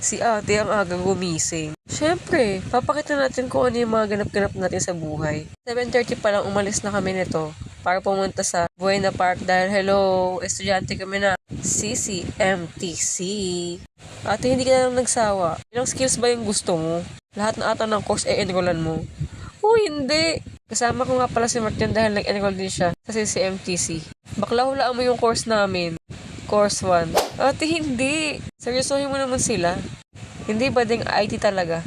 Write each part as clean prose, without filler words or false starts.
Si ate ang agang gumising. Siyempre, papakita natin kung ano yung mga ganap-ganap natin sa buhay. 7:30 pa lang umalis na kami nito para pumunta sa Buena Park dahil hello, estudyante kami na CCMTC. Ate, hindi ka na lang nagsawa. Ilang skills ba yung gusto mo? Lahat na ata ng course enrollan mo. Hindi. Kasama ko nga pala si Martin dahil nag-enroll din siya sa CCMTC. Bakla hulaan mo yung course namin. Course 1. Ate, hindi. Seryosohin mo naman sila. Hindi ba ding IT talaga?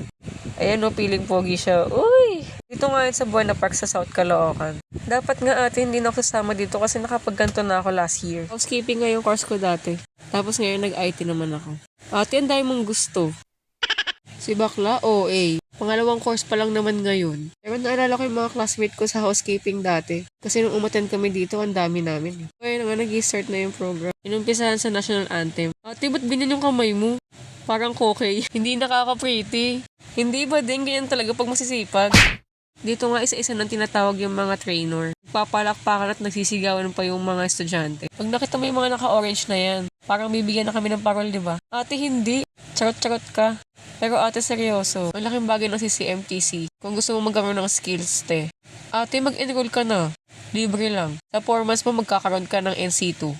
Ayan o, feeling pogi siya. Uy! Dito nga yun sa Buena Park sa South Caloocan. Dapat nga ate, hindi na ako sasama dito kasi nakapagganto na ako last year. Housekeeping nga yung course ko dati. Tapos ngayon nag-IT naman ako. Ate, ang dahil mong gusto. Si bakla, OA. Pangalawang course pa lang naman ngayon. Pero naalala ko yung mga classmate ko sa housekeeping dati. Kasi nung umattend kami dito, ang dami namin. Ngayon nga, nag-start na yung program. Inumpisahan sa national anthem. Ate, ba't ganyan yung kamay mo? Parang kokey. Hindi nakaka-pretty. Hindi ba din ganyan talaga pag masisipag? Dito nga isa-isa nang tinatawag yung mga trainer. Papalakpakan at nagsisigawan pa yung mga estudyante. Pag nakita mo yung mga naka-orange na yan, parang bibigyan na kami ng parol, di ba? Ate, hindi. Charot-charot ka. Pero ate, seryoso. Ang laking bagay ng CCMTC. Kung gusto mo magkaroon ng skills, te. Ate, mag-enroll ka na. Libre lang. Sa 4 months mo magkakaroon ka ng NC2.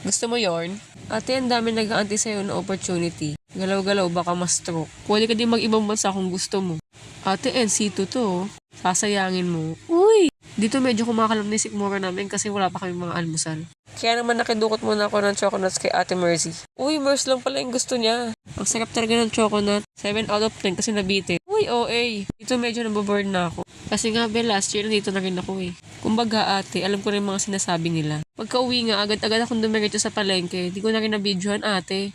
Gusto mo yorn? Ate, ang dami nag-aantay sa'yo na opportunity. Galaw-galaw, baka ma-stroke. Pwede ka din mag-ibang bansa kung gusto mo. Ate, NC2 to. Sasayangin mo. Uy! Dito medyo kumakalam ni sikmura namin kasi wala pa kami mga almusal. Kaya naman nakidukot muna ako ng choconuts kay Ate Mercy. Uy, Mercy lang pala yung gusto niya. Ang sarap talaga ng choconut. 7 out of 10 kasi nabitin. Uy, OA. Dito medyo nababurn na ako. Kasi nga, last year nandito na rin ako eh. Kumbaga ate, alam ko rin mga sinasabi nila. Pagka uwi nga, agad-agad akong dumiretso sa palengke. Di ko na rin nabidyohan ate.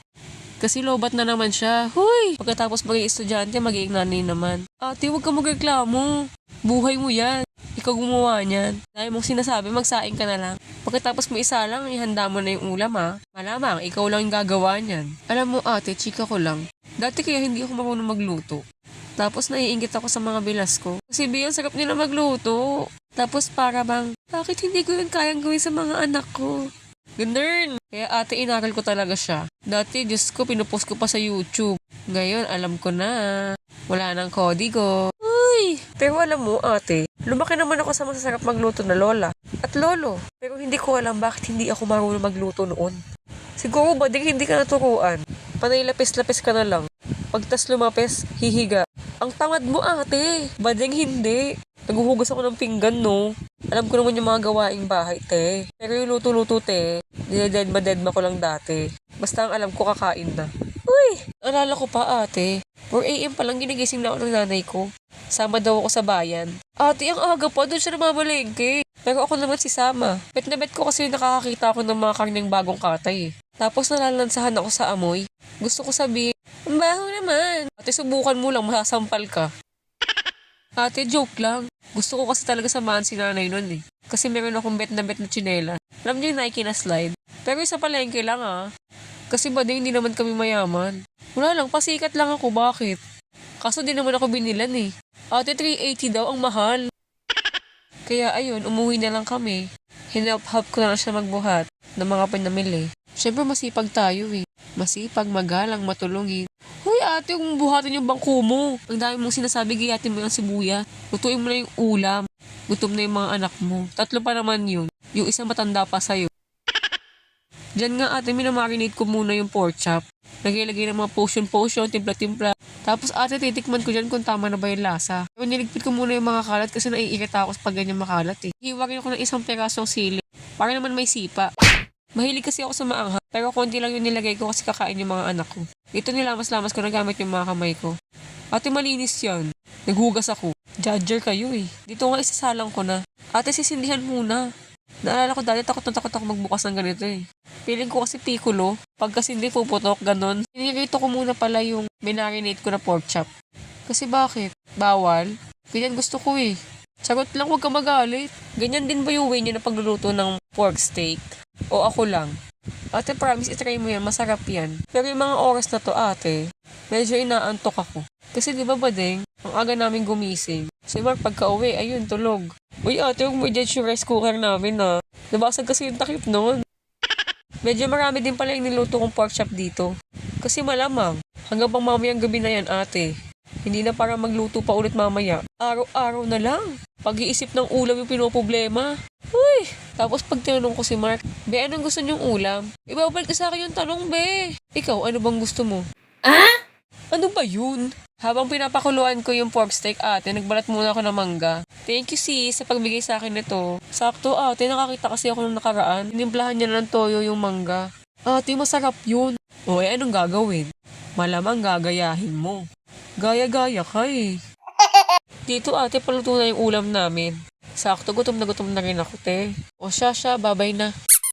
Kasi lobat na naman siya. Huy! Pagkatapos maging estudyante, magiging nanay naman. Ate, huwag ka magreklamo. Buhay mo yan. Ikaw gumawa niyan. Dahil mong sinasabi, magsaing ka na lang. Pagkatapos mo isa lang, ihanda mo na yung ulam ha. Malamang, ikaw lang yung gagawa niyan. Alam mo ate, chika ko lang. Dati kaya hindi ako marunong magluto. Tapos naiingit ako sa mga bilas ko. Kasi biyang sarap nila magluto. Tapos para bang, bakit hindi ko yun kayang gawin sa mga anak ko? Ganun. Kaya ate, inaral ko talaga siya. Dati, Diyos ko, pinupost ko pa sa YouTube. Ngayon, alam ko na. Wala nang kodigo. Uy! Pero alam mo, ate, lumaki naman ako sa masasarap magluto na lola at lolo. Pero hindi ko alam bakit hindi ako marunong magluto noon. Siguro ba hindi ka naturuan? Panay lapis-lapis ka na lang. Pagtas lumapis, hihiga. Ang tamad mo ate. Bading hindi. Naghuhugas ako ng pinggan no. Alam ko naman yung mga gawaing bahay te. Pero yung luto-luto te, dinededma ko lang dati. Basta ang alam ko kakain na. Uy! Alala ko pa ate. 4 AM pa lang ginigising na ako ng nanay ko. Sama daw ako sa bayan. Ate, ang aga pa, doon siya namamalengke. Pero ako naman si Sama. Bet na bet ko kasi nakakakita ako ng mga karneng bagong katay eh. Tapos nalalansahan ako sa amoy. Gusto ko sabihin, ang baho naman. Ate, subukan mo lang, masasampal ka. Ate, joke lang. Gusto ko kasi talaga samahan si nanay nun eh. Kasi meron akong bet na tsinela. Alam niyo yung Nike na slide? Pero isa palengke lang ah. Kasi ba hindi naman kami mayaman. Wala lang, pasikat lang ako, bakit? Kaso di naman ako binilan eh. Ate, 380 daw, ang mahal. Kaya ayun, umuwi na lang kami. Hinelp-help ko na lang siya magbuhat ng mga pinamili. Siyempre masipag tayo eh. Masipag, magalang, matulungin. Hoy ate, kung buhatin yung bangko mo. Ang dami mong sinasabi, gayatin mo yung sibuya. Lutuin mo na yung ulam. Gutom na yung mga anak mo. 3 pa naman yun. Yung isang matanda pa sa'yo. Diyan nga ate, minamarinate ko muna yung pork chop. Naglagay ng mga potion, timpla-timpla. Tapos ate, titikman ko dyan kung tama na ba yung lasa. Pero niligpit ko muna yung mga kalat kasi naiirita ako pag ganyan makalat eh. Hiwarin ako ng isang perasong sili. Para naman may sipa. Mahilig kasi ako sa maanghang. Pero konti lang yung nilagay ko kasi kakain yung mga anak ko. Ito nilamas-lamas ko na gamit yung mga kamay ko. Ate, malinis yan. Naghugas ako. Judger kayo eh. Dito nga isasalang ko na. Ate, sisindihan muna. Naalala ko dati, takot na takot ako magbukas ng ganito eh. Feeling ko kasi pikulo. Pag kasi hindi puputok, ganon. Sinirito ko muna pala yung minarinate ko na pork chop. Kasi bakit? Bawal? Ganyan gusto ko eh. Charot lang, huwag ka magalit. Ganyan din ba yung way nyo na pagluluto ng pork steak? O ako lang? Ate, promise, itry mo yan. Masarap yan. Pero yung mga oras na to, ate, medyo inaantok ako. Kasi di ba bading, ang aga namin gumising. Si Mark pagka uwi, ayun, tulog. Uy ate, huwag mo i-judge yung rice cooker namin na. Nabasag kasi yung takip noon. Medyo marami din pala yung niluto kong pork chop dito. Kasi malamang, hanggang pang mamayang gabi na yan ate. Hindi na para magluto pa ulit mamaya. Araw-araw na lang. Pag-iisip ng ulam yung pinoproblema. Uy! Tapos pag tinanong ko si Mark, be, anong gusto niyong ulam? Ibabalik sa akin yung tanong, be. Ikaw, ano bang gusto mo? Ano ba yun? Habang pinapakuluan ko yung pork steak ate, nagbalat muna ako ng mangga. Thank you sis sa pagbigay sa akin nito. Sakto ate, nakakita kasi ako nung nakaraan. Inimplahan niya ng toyo yung mangga. Ate, masarap yun. O anong gagawin? Malamang gagayahin mo. Gaya-gaya ka eh. Dito ate, paluto na yung ulam namin. Sakto, gutom na rin ako te. O siya, babay na.